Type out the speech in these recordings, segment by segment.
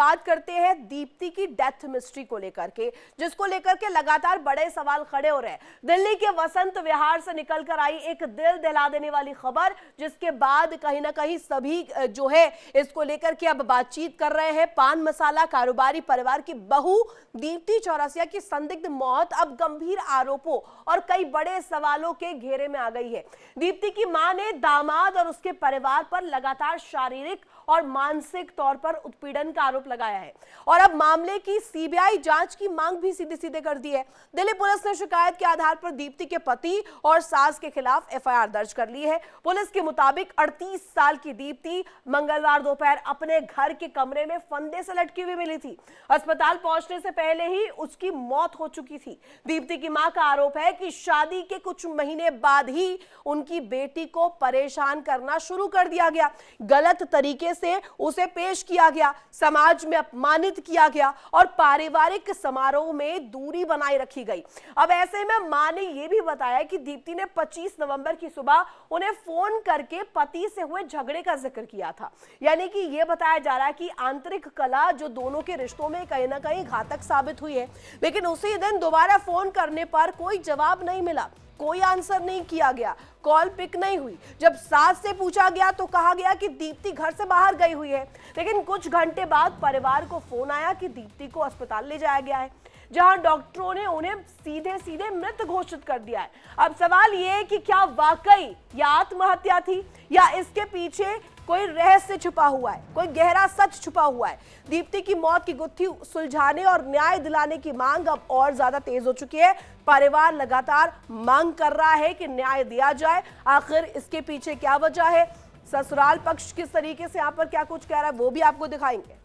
बात करते हैं दीप्ति की डेथ मिस्ट्री को लेकर के, जिसको लेकर के लगातार बड़े सवाल खड़े हो रहे हैं। दिल्ली के वसंत विहार से निकलकर आई एक दिल दिला देने वाली खबर, जिसके बाद कहीं ना कहीं सभी जो है इसको लेकर के अब बातचीत कर रहे हैं। पान मसाला कारोबारी परिवार की बहू दीप्ति चौरसिया की संदिग्ध मौत अब गंभीर आरोपों और कई बड़े सवालों के घेरे में आ गई है। दीप्ति की मां ने दामाद और उसके परिवार पर लगातार शारीरिक और मानसिक तौर पर उत्पीड़न का आरोप लगाया है और अब मामले की सीबीआई जांच की मांग भी सीधे सीधे कर दी है। दिल्ली पुलिस ने शिकायत के आधार पर दीप्ति के पति और सास के खिलाफ एफआईआर दर्ज कर ली है। पुलिस के मुताबिक 38 साल की दीप्ति मंगलवार दोपहर अपने घर के कमरे में फंदे से लटकी हुई मिली थी। अस्पताल पहुंचने से पहले ही उसकी मौत हो चुकी थी। दीप्ति की मां का आरोप है कि शादी के कुछ महीने बाद ही उनकी बेटी को परेशान करना शुरू कर दिया गया, गलत तरीके से उसे पेश किया गया, समाज में अपमानित किया गया और पारिवारिक समारोह में दूरी बनाए रखी गई। अब ऐसे में मां ने यह भी बताया कि दीप्ति ने 25 नवंबर की सुबह उन्हें फोन करके पति से हुए झगड़े का जिक्र किया था। यानी कि यह बताया जा रहा है कि आंतरिक कलह जो दोनों के रिश्तों में कहीं ना कहीं घातक साबित हुई है। लेकिन उसी दिन दोबारा फोन करने पर कोई जवाब नहीं मिला, कोई आंसर नहीं किया गया, कॉल पिक नहीं हुई। जब सास से पूछा गया तो कहा गया कि दीप्ति घर से बाहर गई हुई है। लेकिन कुछ घंटे बाद परिवार को फोन आया कि दीप्ति को अस्पताल ले जाया गया है, जहां डॉक्टरों ने उन्हें सीधे सीधे मृत घोषित कर दिया है। अब सवाल यह है कि क्या वाकई यह आत्महत्या थी या इसके पीछे कोई रहस्य छुपा हुआ है, कोई गहरा सच छुपा हुआ है। दीप्ति की मौत की गुत्थी सुलझाने और न्याय दिलाने की मांग अब और ज्यादा तेज हो चुकी है। परिवार लगातार मांग कर रहा है कि न्याय दिया जाए। आखिर इसके पीछे क्या वजह है, ससुराल पक्ष किस तरीके से यहाँ पर क्या कुछ कह रहा है, वो भी आपको दिखाएंगे।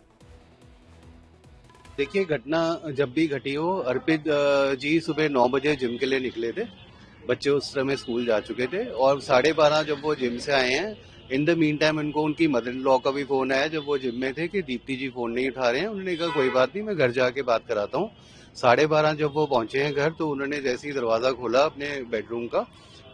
देखिए, घटना जब भी घटी हो, अर्पित जी सुबह 9 बजे जिम के लिए निकले थे। बच्चे उस समय स्कूल जा चुके थे और 12:30 जब वो जिम से आए हैं, इन द मीन टाइम उनको उनकी मदर इन लॉ का भी फोन आया जब वो जिम में थे कि दीप्ति जी फोन नहीं उठा रहे हैं। उन्होंने कहा कोई बात नहीं, मैं घर जाके बात कराता हूँ। 12:30 जब वो पहुंचे हैं घर, तो उन्होंने जैसे ही दरवाजा खोला अपने बेडरूम का,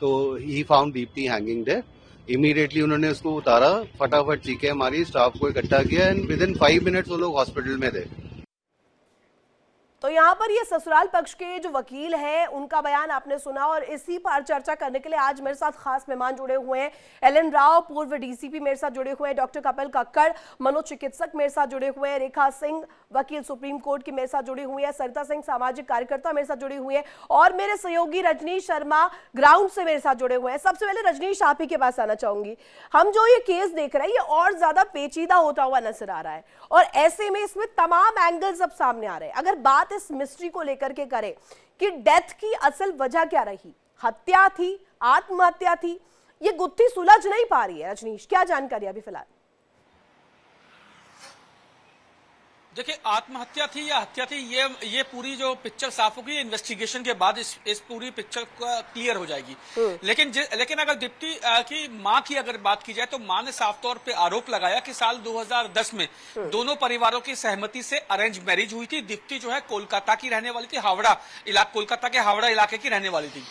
तो ही found Deepti hanging there. Immediately उन्होंने उसको उतारा, फटाफट चीखें मारी, स्टाफ को इकट्ठा किया एंड विद इन 5 मिनट्स वो लोग हॉस्पिटल में थे। तो यहाँ पर ये ससुराल पक्ष के जो वकील हैं उनका बयान आपने सुना और इसी पर चर्चा करने के लिए आज मेरे साथ खास मेहमान जुड़े हुए हैं। एलन राव पूर्व डीसीपी मेरे साथ जुड़े हुए हैं, डॉक्टर कपिल कक्कड़ मनोचिकित्सक मेरे साथ जुड़े हुए हैं, रेखा सिंह वकील सुप्रीम कोर्ट की मेरे साथ जुड़ी हुई है, सरिता सिंह सामाजिक कार्यकर्ता मेरे साथ जुड़ी हुई है और मेरे सहयोगी रजनीश शर्मा ग्राउंड से मेरे साथ जुड़े हुए हैं। सबसे पहले रजनीश, आप ही के पास आना चाहूंगी। हम जो ये केस देख रहे हैं ये और ज्यादा पेचीदा होता हुआ नजर आ रहा है और ऐसे में इसमें तमाम एंगल्स अब सामने आ रहे हैं। अगर बात इस मिस्ट्री को लेकर के करें कि डेथ की असल वजह क्या रही, हत्या थी, आत्महत्या थी, ये गुत्थी सुलझ नहीं पा रही है। रजनीश, क्या जानकारी अभी फिलहाल? देखिए, आत्महत्या थी या हत्या थी, ये पूरी जो पिक्चर साफ होगी इन्वेस्टिगेशन के बाद इस पूरी पिक्चर क्लियर हो जाएगी। लेकिन अगर दीप्ति की मां की अगर बात की जाए तो मां ने साफ तौर पे आरोप लगाया कि साल 2010 में दोनों परिवारों की सहमति से अरेंज मैरिज हुई थी। दीप्ति जो है कोलकाता की रहने वाली थी, कोलकाता के हावड़ा इलाके की रहने वाली थी।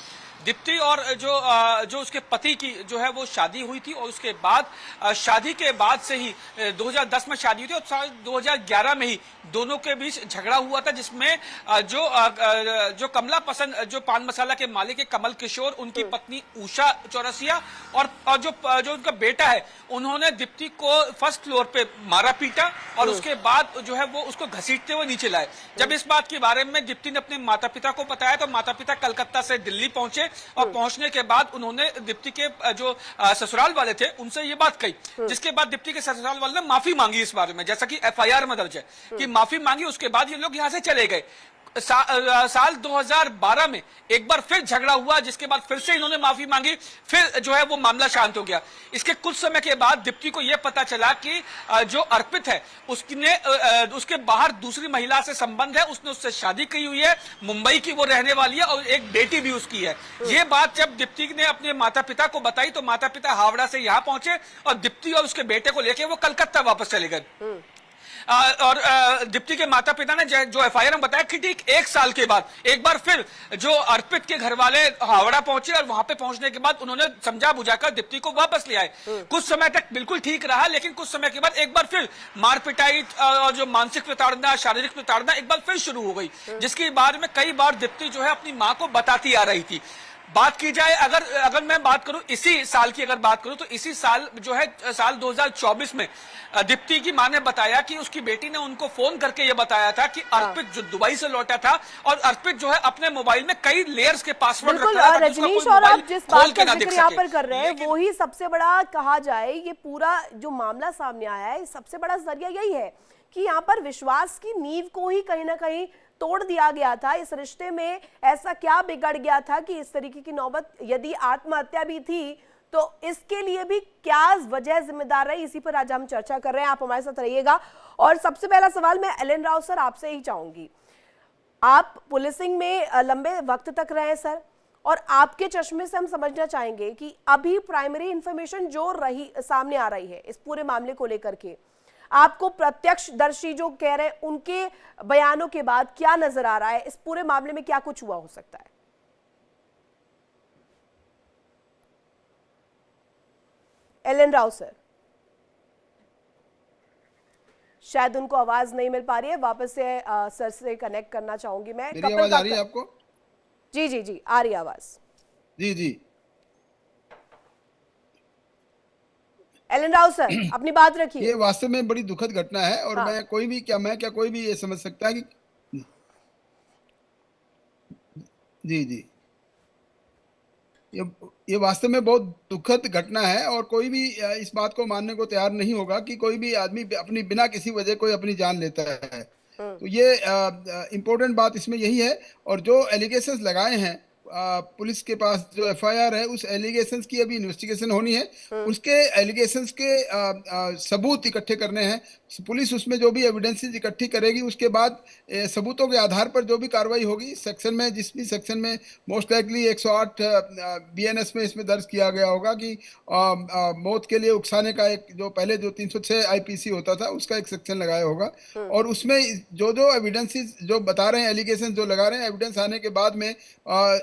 दीप्ति और जो उसके पति की जो है वो शादी हुई थी और उसके बाद शादी के बाद से ही 2010 में शादी हुई थी और साल 2011 में ही दोनों के बीच झगड़ा हुआ था, जिसमें जो कमला पसंद जो पान मसाला के मालिक है कमल किशोर, उनकी पत्नी उषा चौरसिया और जो उनका बेटा है, उन्होंने दीप्ति को फर्स्ट फ्लोर पे मारा पीटा और उसके बाद जो है वो उसको घसीटते हुए नीचे लाए। जब इस बात के बारे में दीप्ति ने अपने माता पिता को बताया तो माता पिता कलकत्ता से दिल्ली पहुंचे और पहुंचने के बाद उन्होंने दीप्ति के जो ससुराल वाले थे उनसे ये बात कही, जिसके बाद दीप्ति के ससुराल वाले ने माफी मांगी इस बारे में, जैसा कि एफआईआर में दर्ज है कि माफी मांगी। उसके बाद ये लोग यहां से चले गए। साल 2012 में एक बार फिर झगड़ा हुआ, जिसके बाद फिर से इन्होंने माफी मांगी, फिर जो है वो मामला शांत हो गया। इसके कुछ समय के बाद दीप्ति को यह पता चला कि जो अर्पित है उसके बाहर दूसरी महिला से संबंध है, उसने उससे शादी की हुई है, मुंबई की वो रहने वाली है और एक बेटी भी उसकी है। ये बात जब दीप्ति ने अपने माता पिता को बताई तो माता पिता हावड़ा से यहाँ पहुंचे और दीप्ति और उसके बेटे को लेकर वो कलकत्ता वापस चले गए। और डिप्टी के माता पिता ने जो एफआईआर में बताया कि ठीक 1 साल के बाद एक बार फिर जो अर्पित के घर वाले हावड़ा पहुंचे और वहां पे पहुंचने के बाद उन्होंने समझा बुझाकर डिप्टी को वापस ले आए। कुछ समय तक बिल्कुल ठीक रहा, लेकिन कुछ समय के बाद एक बार फिर मार पिटाई और जो मानसिक प्रताड़ना, शारीरिक प्रताड़ना एक बार फिर शुरू हो गई, जिसके बारे में कई बार दीप्ति जो है अपनी मां को बताती आ रही थी। बात की जाए अगर मैं बात करूं इसी साल की, अगर बात करूं तो इसी साल जो है साल 2024 में दीप्ति की मां ने बताया कि उसकी बेटी ने उनको फोन करके यह बताया था कि अर्पित जो दुबई से लौटा था और अर्पित जो है अपने मोबाइल में कई लेयर्स के पासवर्ड रख रहा था, रजनीश, और आप जिस बात का जिक्र यहाँ पर कर रहे हैं वो ही सबसे बड़ा कहा जाए, ये पूरा जो मामला सामने आया है सबसे बड़ा जरिया यही है कि यहाँ पर विश्वास की नींव को ही कहीं ना कहीं तोड़ दिया गया था। इस रिश्ते में ऐसा क्या बिगड़ गया था कि इस तरीके की नौबत, यदि आत्महत्या भी थी तो इसके लिए भी क्या वजह जिम्मेदार रही, इसी पर आज हम चर्चा कर रहे हैं। आप हमारे साथ रहिएगा। और सबसे पहला सवाल मैं एलन राव सर आपसे ही चाहूंगी, आप पुलिसिंग में लंबे वक्त तक रहे सर, और आपके चश्मे से हम समझना चाहेंगे कि अभी प्राइमरी इंफॉर्मेशन जो रही सामने आ रही है इस पूरे मामले को लेकर के, आपको प्रत्यक्षदर्शी जो कह रहे हैं उनके बयानों के बाद क्या नजर आ रहा है, इस पूरे मामले में क्या कुछ हुआ हो सकता है? एलन राव सर, शायद उनको आवाज नहीं मिल पा रही है, वापस से सर से कनेक्ट करना चाहूंगी मैं। मेरी आवाज आ रही है आपको? जी जी जी आ रही है आवाज। जी जी एलन राव सर अपनी बात रखिए। ये वास्तव में बड़ी दुखद घटना है और हाँ। कोई भी ये समझ सकता है कि जी जी ये वास्तव में बहुत दुखद घटना है और कोई भी इस बात को मानने को तैयार नहीं होगा कि कोई भी आदमी अपनी बिना किसी वजह कोई अपनी जान लेता है। तो ये इम्पोर्टेंट बात इसमें यही है। और जो एलिगेशंस लगाए हैं पुलिस के पास, जो एफआईआर है, उस एलिगेशंस की अभी इन्वेस्टिगेशन होनी है। उसके एलिगेशंस के सबूत इकट्ठे करने हैं। पुलिस उसमें जो भी एविडेंसेस इकट्ठी करेगी उसके बाद सबूतों के आधार पर जो भी कार्रवाई होगी, सेक्शन में जिस भी सेक्शन में मोस्ट लाइकली 108 बीएनएस में इसमें दर्ज किया गया होगा कि मौत के लिए उकसाने का एक जो पहले जो 306 आईपीसी होता था उसका एक सेक्शन लगाया होगा। और उसमें जो जो एविडेंसेस जो बता रहे हैं, एलिगेशन जो लगा रहे हैं, एविडेंस आने के बाद में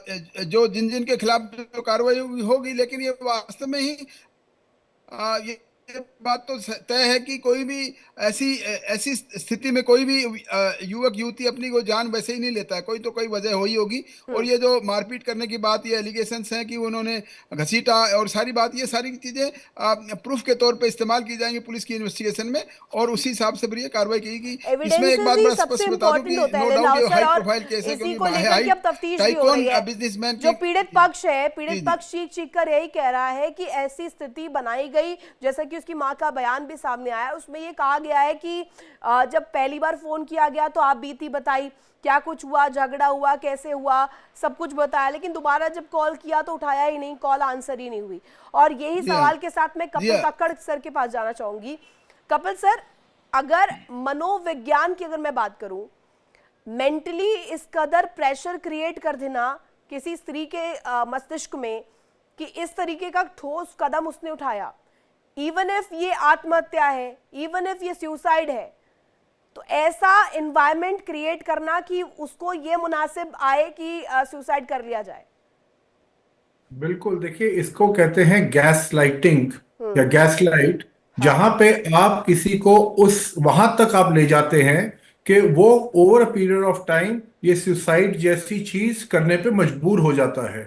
जो जिन के खिलाफ जो कार्रवाई होगी, लेकिन ये वास्तव में ही ये बात तो तय है कि कोई भी ऐसी स्थिति में कोई भी युवक युवती अपनी को जान वैसे ही नहीं लेता है, कोई तो कोई वजह हो ही होगी। और ये जो मारपीट करने की बात, ये एलिगेशंस हैं कि उन्होंने घसीटा और सारी बात, ये सारी चीजें प्रूफ के तौर पे इस्तेमाल की जाएंगी पुलिस की इन्वेस्टिगेशन में और उसी हिसाब से फिर ये कार्रवाई की। इसमें एक बात मैं स्पष्ट बता दूं कि नो डाउट ये हाई प्रोफाइल केस है, क्योंकि बिजनेसमैन जो पीड़ित पक्ष है, पीड़ित पक्ष चीख कर यही कह रहा है कि ऐसी स्थिति बनाई गई, जैसा कि उसकी मां का बयान भी सामने आया, उसमें ये कहा गया है कि जब पहली बार फोन किया गया तो आप बीती बताई, क्या कुछ हुआ, झगड़ा हुआ, कैसे हुआ, सब कुछ बताया, लेकिन दोबारा जब कॉल किया तो उठाया ही नहीं, कॉल आंसर ही नहीं हुई। और यही सवाल के साथ मैं कपिल कक्कड़ सर के पास जाना चाहूंगी। कपिल सर, अगर मनोविज्ञान की अगर मैं बात करूं, मेंटली इस कदर प्रेशर क्रिएट कर देना किसी स्त्री के मस्तिष्क में कि इस तरीके का ठोस कदम उसने उठाया, इवन इफ ये आत्महत्या है, इवन इफ ये सुसाइड है, तो ऐसा एनवायरनमेंट क्रिएट करना कि उसको ये मुनासिब आए कि सुसाइड कर लिया जाए। बिल्कुल, देखिए इसको कहते हैं गैस लाइटिंग या गैस लाइट। जहां पे आप किसी को उस वहां तक आप ले जाते हैं कि वो over a period of time ये सुसाइड जैसी चीज करने पे मजबूर हो जाता है।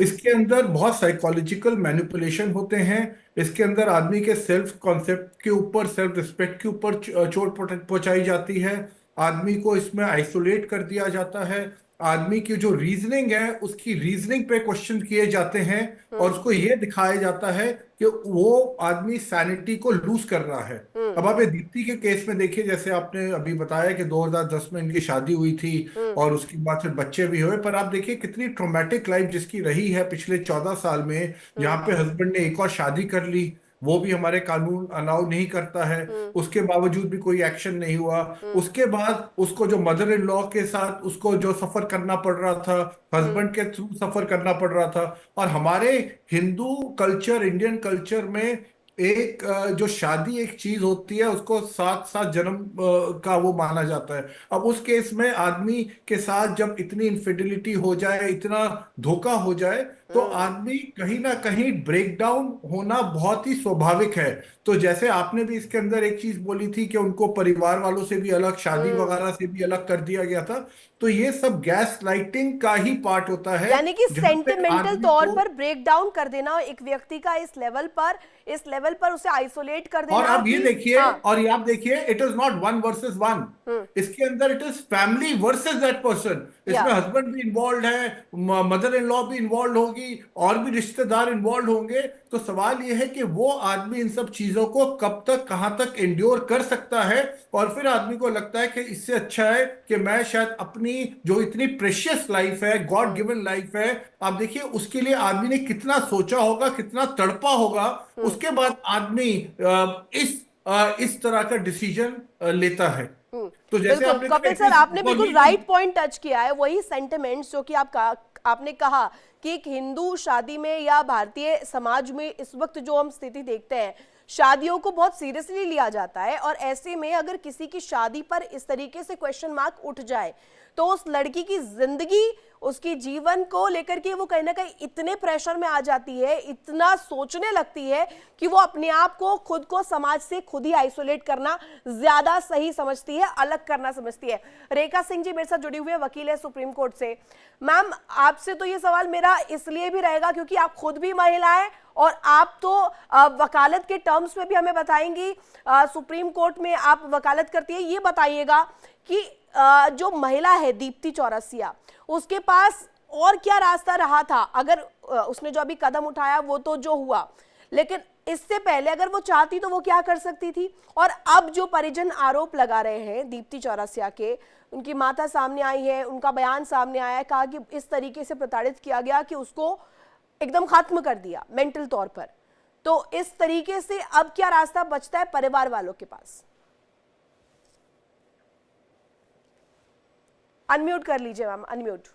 इसके अंदर बहुत साइकोलॉजिकल मैनिपुलेशन होते हैं। इसके अंदर आदमी के सेल्फ कॉन्सेप्ट के ऊपर, सेल्फ रिस्पेक्ट के ऊपर चोट पहुंचाई जाती है। आदमी को इसमें आइसोलेट कर दिया जाता है। आदमी की जो रीजनिंग है उसकी रीजनिंग पे क्वेश्चन किए जाते हैं और उसको ये दिखाया जाता है कि वो आदमी सैनिटी को लूज कर रहा है। अब आप ये दीप्ति के केस में देखिए, जैसे आपने अभी बताया कि 2010 में इनकी शादी हुई थी और उसके बाद फिर बच्चे भी हुए, पर आप देखिए कितनी ट्रॉमेटिक लाइफ जिसकी रही है पिछले 14 साल में। यहाँ पे हस्बैंड ने एक और शादी कर ली, वो भी हमारे कानून अलाउ नहीं करता है, उसके बावजूद भी कोई एक्शन नहीं हुआ। उसके बाद उसको जो मदर इन लॉ के साथ उसको जो सफर करना पड़ रहा था, हस्बैंड के थ्रू सफर करना पड़ रहा था। और हमारे हिंदू कल्चर, इंडियन कल्चर में एक जो शादी एक चीज होती है उसको 7 7 जन्म का वो माना जाता है। अब उस केस में आदमी के साथ जब इतनी इनफिडिलिटी हो जाए, इतना धोखा हो जाए, तो आदमी कहीं ना कहीं ब्रेक डाउन होना बहुत ही स्वाभाविक है। तो जैसे आपने भी इसके अंदर एक चीज बोली थी कि उनको परिवार वालों से भी अलग, शादी वगैरह से भी अलग कर दिया गया था, तो ये सब गैस लाइटिंग का ही पार्ट होता है, यानी कि जहाँ पे सेंटिमेंटल आदमी तौर को। पर ब्रेक डाउन कर देना एक व्यक्ति का इस लेवल पर उसे आइसोलेट कर और देना आप ये कि देखिए, हाँ। और ये आप देखिए, it is not one versus one, इसके अंदर it is family versus that person. या इसमें हस्बैंड भी इन्वॉल्व है, मदर इन लॉ भी इन्वॉल्व होगी, और भी रिश्तेदार इन्वॉल्व होंगे। तो सवाल ये है कि वो आदमी इन सब चीजों को कब तक, कहां तक एंड्योर कर सकता है, और फिर आदमी को लगता है कि इससे अच्छा है कि मैं शायद अपनी जो इतनी प्रेशियस लाइफ है, गॉड गिवन लाइफ है, आप देखिए उसके लिए आदमी ने कितना सोचा होगा, कितना तड़पा होगा, उसके बाद आदमी इस तरह का डिसीजन लेता है। तो जैसे बिल्कुल आपने कहा कपिल इट सर, इज आपने फॉर बिल्कुल me too. Right point touch किया है। वही सेंटिमेंट्स जो कि आपने कहा कि एक हिंदू शादी में या भारतीय समाज में इस वक्त जो हम स्थिति देखते हैं, शादियों को बहुत सीरियसली लिया जाता है, और ऐसे में अगर किसी की शादी पर इस तरीके से क्वेश्चन मार्क उठ जाए तो उस लड़की की जिंदगी, उसकी जीवन को लेकर के वो कहीं ना कहीं इतने प्रेशर में आ जाती है, इतना सोचने लगती है कि वो अपने आप को, खुद को समाज से खुद ही आइसोलेट करना ज्यादा सही समझती है, अलग करना समझती है। रेखा सिंह जी मेरे साथ जुड़ी हुई है, वकील है सुप्रीम कोर्ट से। मैम, आपसे तो ये सवाल मेरा इसलिए भी रहेगा क्योंकि आप खुद भी महिला हैं और आप तो वकालत के टर्म्स में भी हमें बताएंगी, सुप्रीम कोर्ट में आप वकालत करती है। ये बताइएगा कि जो महिला है दीप्ति चौरसिया, उसके पास और क्या रास्ता रहा था? अगर उसने जो अभी कदम उठाया वो तो जो हुआ, लेकिन इससे पहले अगर वो चाहती तो वो क्या कर सकती थी? और अब जो परिजन आरोप लगा रहे हैं दीप्ति चौरसिया के, उनकी माता सामने आई है, उनका बयान सामने आया है, कहा कि इस तरीके से प्रताड़ित किया गया कि उसको एकदम खत्म कर दिया मेंटल तौर पर। तो इस तरीके से अब क्या रास्ता बचता है परिवार वालों के पास? अनम्यूट कर लीजिए मैम, अनम्यूट।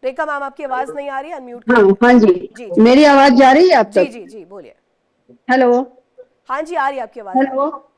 रेखा मैम, आपकी आवाज नहीं आ रही, अनम्यूट हाँ हाँ जी, जी जी मेरी आवाज जा रही है आप जी तक? जी जी बोलिए। हेलो हाँ जी, आ रही है आपकी आवाज, आ रही है। हेलो।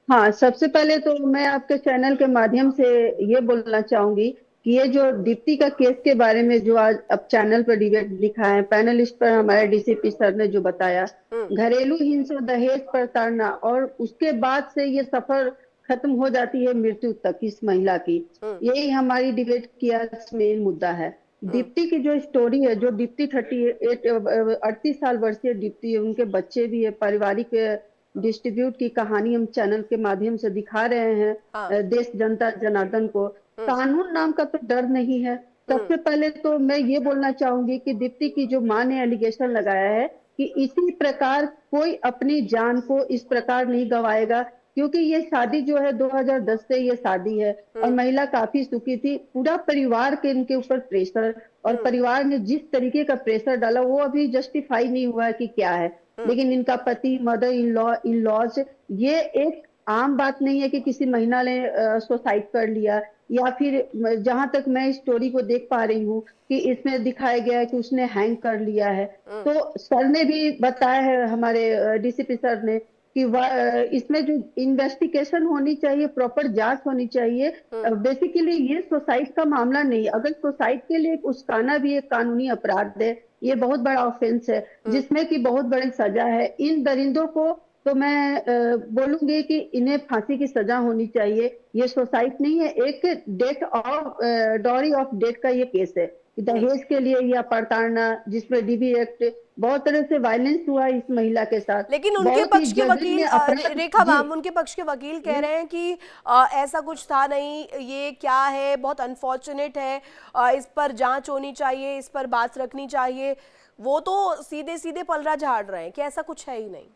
हाँ, सबसे पहले तो मैं आपके चैनल के माध्यम से ये बोलना चाहूंगी कि ये जो दीप्ति का केस के बारे में जो आज अब चैनल पर डिबेट दिखा है, पैनलिस्ट पर हमारे डीसीपी सर ने जो बताया, घरेलू हिंसा, दहेज प्रताड़ना, और उसके बाद से ये सफर खत्म हो जाती है मृत्यु तक इस महिला की, यही हमारी डिबेट की आज मेन मुद्दा है। दीप्ति की जो स्टोरी है, जो दीप्ति 38 साल वर्षीय दीप्ति है, उनके बच्चे भी है, पारिवारिक डिस्ट्रीब्यूट की कहानी हम चैनल के माध्यम से दिखा रहे हैं देश, जनता, जनार्दन को। कानून नाम का तो डर नहीं है। सबसे पहले तो मैं ये बोलना चाहूंगी कि दीप्ति की जो मां ने एलिगेशन लगाया है कि इसी प्रकार कोई अपनी जान को इस प्रकार नहीं गंवाएगा, क्योंकि ये शादी जो है 2010 से ये शादी है और महिला काफी सुखी थी। पूरा परिवार के इनके ऊपर प्रेशर, और परिवार ने जिस तरीके का प्रेशर डाला वो अभी जस्टिफाई नहीं हुआ है कि क्या है। लेकिन इनका पति, मदर इन लॉज, ये एक आम बात नहीं है कि किसी महिला ने सुसाइड कर लिया, या फिर जहां तक मैं इस स्टोरी को देख पा रही हूँ कि इसमें दिखाया गया है कि उसने हैंग कर लिया है। तो सर ने भी बताया है, हमारे डीसीपी सर ने, कि इसमें जो इन्वेस्टिगेशन होनी चाहिए, प्रॉपर जांच होनी चाहिए। बेसिकली ये सुसाइड का मामला नहीं, अगर सुसाइड के लिए उस्काना भी एक कानूनी अपराध है, ये बहुत बड़ा ऑफेंस है जिसमें कि बहुत बड़ी सजा है। इन दरिंदों को तो मैं बोलूंगी कि इन्हें फांसी की सजा होनी चाहिए। ये सुसाइड नहीं है, एक death of dowry of death का ये केस है, दहेज के लिए या प्रताड़ना, जिसमें डीबी एक्ट, बहुत तरह से वायलेंस हुआ इस महिला के साथ। लेकिन उनके पक्ष के वकील, रेखा मैम, उनके पक्ष के वकील कह रहे हैं कि ऐसा कुछ था नहीं, ये क्या है, बहुत अनफॉर्चुनेट है, इस पर जांच होनी चाहिए, इस पर बात रखनी चाहिए। वो तो सीधे सीधे पलड़ा झाड़ रहे हैं कि ऐसा कुछ है ही नहीं।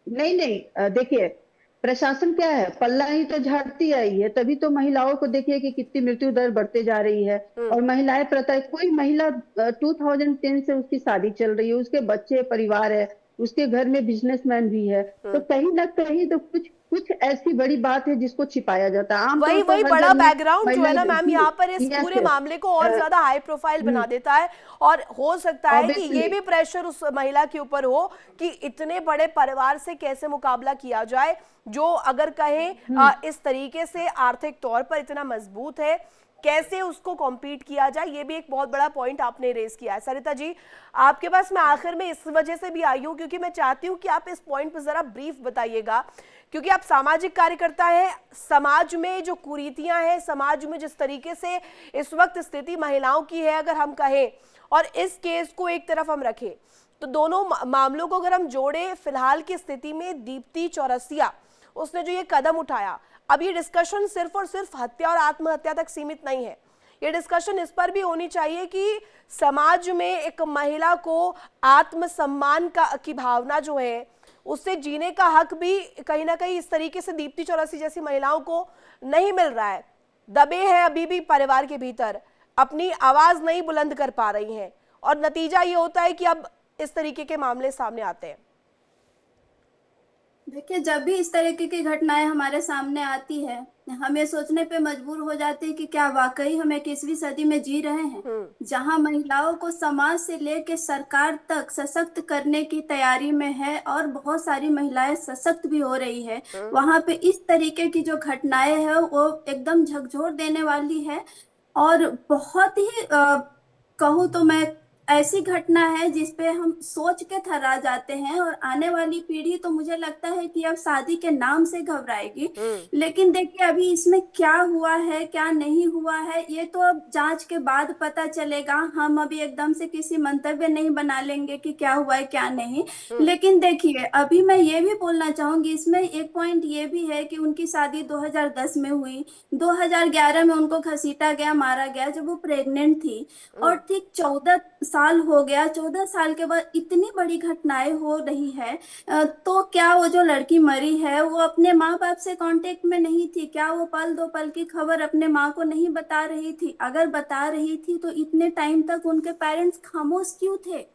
नहीं, देखिए प्रशासन क्या है, पल्ला ही तो झाड़ती आई है, तभी तो महिलाओं को देखिए कि कितनी मृत्यु दर बढ़ते जा रही है। और महिलाएं कोई महिला 2010 से उसकी शादी चल रही है, उसके बच्चे, परिवार है, उसके घर में बिजनेसमैन भी है, तो कहीं ना कहीं तो कुछ कुछ ऐसी बड़ी बात है जिसको छिपाया जाता है। आमतौर वही पर वही हर बड़ा घर में बैकग्राउंड जो है ना महिला मैम यहाँ पर इस yes, पूरे yes, मामले को और ज्यादा हाई प्रोफाइल बना देता है। और हो सकता है कि ये obviously, भी प्रेशर उस महिला के ऊपर हो कि इतने बड़े परिवार से कैसे मुकाबला किया जाए, जो अगर कहें इस तरीके से आर्थिक तौर पर इतना मजबूत है, कैसे उसको कॉम्पीट किया जाए। ये भी एक बहुत बड़ा पॉइंट आपने रेज किया है। सरिता जी, आपके पास मैं आखिर में इस वजह से भी आई हूँ क्योंकि मैं चाहती हूँ कि आप इस पॉइंट पर जरा ब्रीफ बताइएगा, क्योंकि आप सामाजिक कार्यकर्ता हैं। समाज में जो कुरीतियां हैं, समाज में जिस तरीके से इस वक्त स्थिति महिलाओं की है, अगर हम कहें, और इस केस को एक तरफ हम रखें, तो दोनों मामलों को अगर हम जोड़े, फिलहाल की स्थिति में दीप्ति चौरसिया उसने जो ये कदम उठाया, अब ये डिस्कशन सिर्फ और सिर्फ हत्या और आत्महत्या तक सीमित नहीं है। ये डिस्कशन इस पर भी होनी चाहिए कि समाज में एक महिला को आत्मसम्मान की भावना जो है, उससे जीने का हक भी कहीं ना कहीं इस तरीके से दीप्ति चौरसिया जैसी महिलाओं को नहीं मिल रहा है। दबे हैं अभी भी परिवार के भीतर, अपनी आवाज नहीं बुलंद कर पा रही हैं, और नतीजा ये होता है कि अब इस तरीके के मामले सामने आते हैं। देखिए, जब भी इस तरीके की घटनाएं हमारे सामने आती है, हमें सोचने पे मजबूर हो जाते हैं कि क्या वाकई हम 21वीं सदी में जी रहे हैं, जहां महिलाओं को समाज से लेकर सरकार तक सशक्त करने की तैयारी में है और बहुत सारी महिलाएं सशक्त भी हो रही है। वहां पे इस तरीके की जो घटनाएं है वो एकदम झकझोर देने वाली है, और बहुत ही कहूँ तो मैं ऐसी घटना है जिसपे हम सोच के थर्रा जाते हैं, और आने वाली पीढ़ी तो मुझे लगता है कि अब शादी के नाम से घबराएगी। लेकिन देखिए, अभी इसमें क्या हुआ है क्या नहीं हुआ है ये तो अब जांच के बाद पता चलेगा। हम अभी एकदम से किसी मंतव्य नहीं बना लेंगे कि क्या हुआ है क्या नहीं। लेकिन देखिए, अभी मैं ये भी बोलना चाहूंगी, इसमें एक पॉइंट ये भी है कि उनकी शादी 2010 में हुई, 2011 में उनको घसीटा गया, मारा गया जब वो प्रेग्नेंट थी, और ठीक 14 साल हो गया। 14 साल के बाद इतनी बड़ी घटनाएं हो रही है, तो क्या वो जो लड़की मरी है वो अपने माँ बाप से कांटेक्ट में नहीं थी? क्या वो पल दो पल की खबर अपने माँ को नहीं बता रही थी? अगर बता रही थी तो इतने टाइम तक उनके पेरेंट्स खामोश क्यों थे?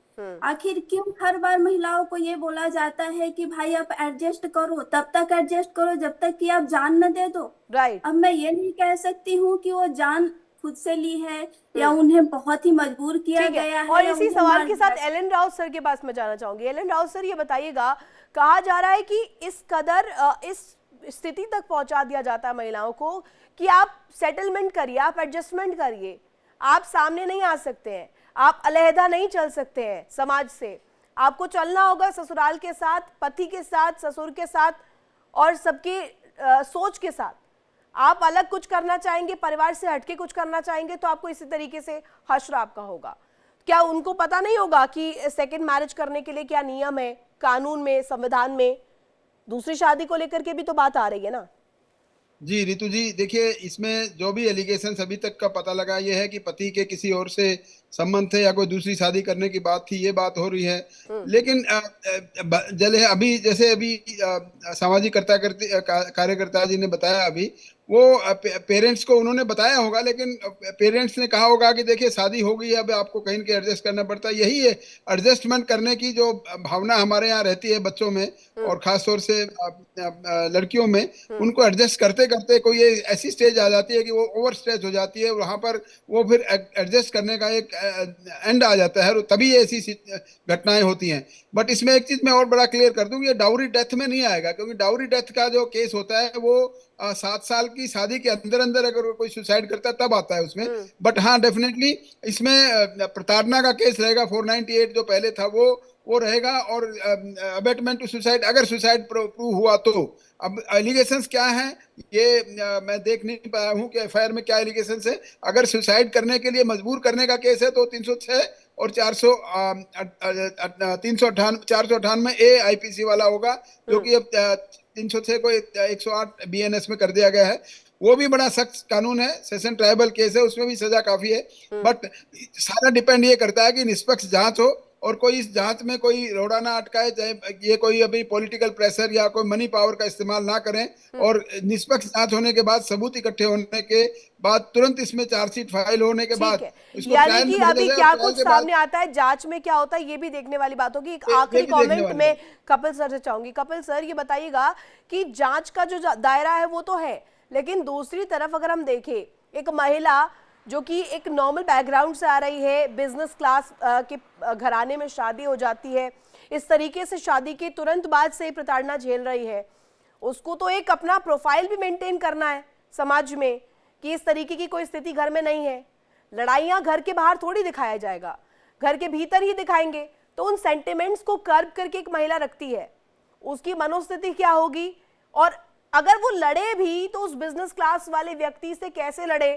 आखिर क्यों हर बार महिलाओं को ये बोला जाता है कि भाई आप एडजस्ट करो, तब तक एडजस्ट करो जब तक कि आप जान न दे दो। राइट। अब मैं ये नहीं कह सकती हूँ कि वो जान खुद से ली है या उन्हें बहुत ही मजबूर किया गया है। और इसी सवाल के साथ एलन राउत सर के पास मैं जाना चाहूंगी। एलन राउत सर, ये बताइएगा, कहा जा रहा है कि इस कदर इस स्थिति तक पहुंचा दिया जाता है महिलाओं को कि आप सेटलमेंट करिए, आप एडजस्टमेंट करिए, आप सामने नहीं आ सकते हैं, आप अलहदा नहीं चल सकते हैं समाज से, आपको चलना होगा ससुराल के साथ, पति के साथ, ससुर के साथ और सबकी सोच के साथ। आप अलग कुछ करना चाहेंगे, परिवार से हटके कुछ करना चाहेंगे, तो आपको इसी तरीके से हश्र आपका होगा। क्या उनको पता नहीं होगा कि सेकंड मैरिज करने के लिए क्या नियम है कानून में, संविधान में? दूसरी शादी को लेकर के भी तो बात आ रही है ना। जी रितु जी, देखिए, इसमें जो भी एलिगेशंस अभी तक का पता लगा ये है कि पति के किसी और से संबंध थे या कोई दूसरी शादी करने की बात थी, ये बात हो रही है। लेकिन अभी जैसे सामाजिक कार्यकर्ता जी ने बताया, अभी वो पेरेंट्स को उन्होंने बताया होगा, लेकिन पेरेंट्स ने कहा होगा कि देखिए शादी हो गई है, अब आपको कहीं के एडजस्ट करना पड़ता है। यही है एडजस्टमेंट करने की जो भावना हमारे यहाँ रहती है बच्चों में, और खासतौर से लड़कियों में। उनको एडजस्ट करते करते कोई ऐसी स्टेज आ जाती है कि वो ओवर स्ट्रेच हो जाती है, वहां पर वो फिर एडजस्ट करने का एक एंड आ जाता है, और तभी ऐसी घटनाएं होती हैं। बट इसमें एक चीज मैं और बड़ा क्लियर कर दूं, ये डाउरी डेथ में नहीं आएगा, क्योंकि डाउरी डेथ का जो केस होता है वो 7 साल की शादी के अंदर अंदर अगर कोई सुसाइड करता है तब आता है उसमें। बट हाँ, डेफिनेटली इसमें प्रताड़ना का केस रहेगा, 498 जो पहले था वो रहेगा, और अबेटमेंट टू सुसाइड अगर सुसाइड प्रूव हुआ तो। अब एलिगेशंस क्या हैं ये मैं देख नहीं पाया हूँ कि एफआईआर में क्या एलिगेशंस है। अगर सुसाइड करने के लिए मजबूर करने का केस है तो 306 और 498 ए आईपीसी वाला होगा, जो कि अब 306 को 108 बीएनएस में कर दिया गया है। वो भी बड़ा सख्त कानून है, सेशन ट्राइबल केस है, उसमें भी सजा काफी है। बट सारा डिपेंड ये करता है कि निष्पक्ष जांच हो, और कोई इस जांच में कोई रोड़ा ना अटकाए, चाहे ये कोई अभी पॉलिटिकल प्रेशर या कोई मनी पावर का इस्तेमाल ना करें, और निष्पक्ष जांच होने के बाद, सबूत इकट्ठे होने के बाद, तुरंत इसमें चार्जशीट फाइल होने के बाद ठीक है, इसको यानी ट्रायल कि में भेजा अभी जाए, क्या ट्रायल कुछ के बाद सामने आता है, जांच में क्या होता है, ये भी देखने वाली बात होगी। एक आखिरी ये भी देखने कमेंट वाली में कपिल सर से चाहूंगी। कपिल सर, ये बताइएगा कि जांच का जो दायरा है वो तो है, लेकिन दूसरी तरफ अगर हम देखें, एक महिला जो कि एक नॉर्मल बैकग्राउंड से आ रही है, बिजनेस क्लास के घराने में शादी हो जाती है, इस तरीके से शादी के तुरंत बाद से प्रताड़ना झेल रही है, उसको तो एक अपना प्रोफाइल भी मेंटेन करना है समाज में कि इस तरीके की कोई स्थिति घर में नहीं है। लड़ाइयां घर के बाहर थोड़ी दिखाया जाएगा, घर के भीतर ही दिखाएंगे। तो उन सेंटिमेंट्स को कर्ब करके एक महिला रखती है, उसकी मनोस्थिति क्या होगी, और अगर वो लड़े भी तो उस बिजनेस क्लास वाले व्यक्ति से कैसे लड़े,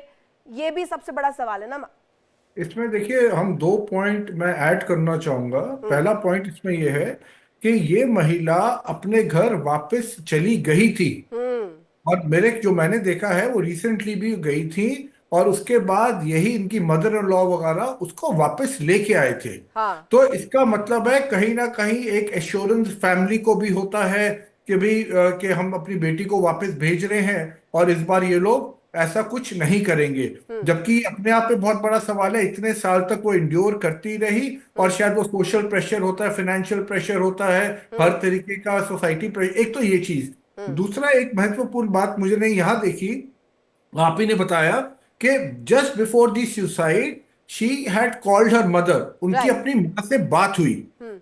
ये भी सबसे बड़ा सवाल है ना। इसमें देखिए, हम 2 पॉइंट मैं ऐड करना चाहूंगा। पहला पॉइंट इसमें यह है कि ये महिला अपने घर वापस चली गई थी, और मैंने देखा है वो रिसेंटली भी गई थी, और उसके बाद यही इनकी मदर इन लॉ वगैरह उसको वापस लेके आए थे। हाँ। तो इसका मतलब है कहीं ना कहीं एक एश्योरेंस फैमिली को भी होता है कि भाई कि हम अपनी बेटी को वापस भेज रहे हैं और इस बार ये लोग ऐसा कुछ नहीं करेंगे। जबकि अपने आप में बहुत बड़ा सवाल है, इतने साल तक वो इंड्योर करती रही, और शायद वो सोशल प्रेशर होता है, फाइनेंशियल प्रेशर होता है, हर तरीके का सोसाइटी प्रेशर। एक तो ये चीज, दूसरा एक महत्वपूर्ण बात मुझे ने यहाँ देखी, आप ही ने बताया कि just before the suicide she had called her mother, उनकी Right. अपनी माँ से बात हुई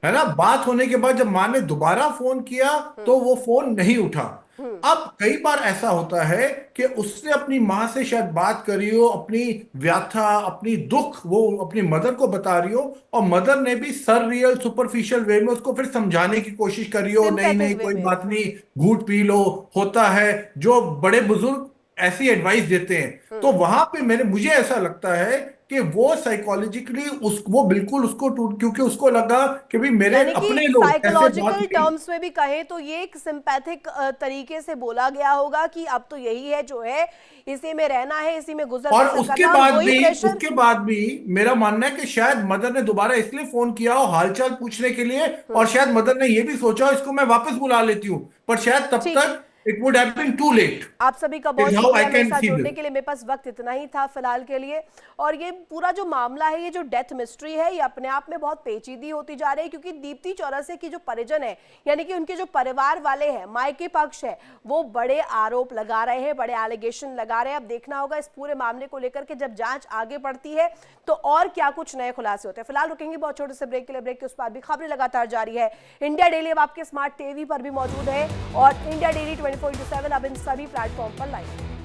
है ना। बात होने के बाद जब माँ ने दोबारा फोन किया तो वो फोन नहीं उठा। अब कई बार ऐसा होता है कि उसने अपनी माँ से शायद बात करी हो, अपनी व्यथा, अपनी दुख वो अपनी मदर को बता रही हो, और मदर ने भी सर रियल सुपरफिशियल वे में उसको फिर समझाने की कोशिश करी हो, नहीं नहीं Sympathetic way कोई में। बात नहीं, घूट पी लो, होता है, जो बड़े बुजुर्ग ऐसी एडवाइस देते हैं। तो वहां पे मुझे ऐसा लगता है कि वो साइकोलॉजिकली वो बिल्कुल उसको क्योंकि उसको लगा कि भाई मेरे यानी अपने कि लोग ऐसे बात साइकोलॉजिकल की। टर्म्स में भी कहें तो ये एक सिंपैथिक तरीके से बोला गया होगा कि अब तो यही है जो है, इसी में रहना है, इसी में गुजर और बसर उसके करना, बाद वही भी प्रेशर। उसके बाद भी मेरा मानना है कि शायद मदर ने दोबारा इसलिए फोन किया हो हालचाल पूछने के लिए, और शायद मदर ने यह भी सोचा हो इसको मैं वापस बुला लेती हूँ, पर शायद तब ठीक है। तक it would have been too late. आप सभी का बहुत Is how I शुक्रिया मेरे can साथ see जुड़ने this. के लिए। मेरे पास वक्त इतना ही था फिलहाल के लिए। और ये पूरा जो मामला है, ये जो डेथ मिस्ट्री है, ये अपने आप में बहुत पेचीदी होती जा रही है, क्योंकि दीप्ति चौरसिया की जो परिजन है, यानी कि उनके जो परिवार वाले हैं, मायके पक्ष है, वो बड़े आरोप लगा रहे हैं, बड़े एलिगेशन लगा रहे हैं। अब देखना होगा इस पूरे मामले को लेकर के जब जांच आगे बढ़ती है तो और क्या कुछ नए खुलासे होते हैं। फिलहाल रुकेंगे बहुत छोटे से ब्रेक के लिए। ब्रेक के उस पर भी खबरें लगातार जारी है। इंडिया डेली अब आपके स्मार्ट टीवी पर भी मौजूद है, और इंडिया डेली 24/7 अब इन सभी प्लेटफॉर्म पर लाइव।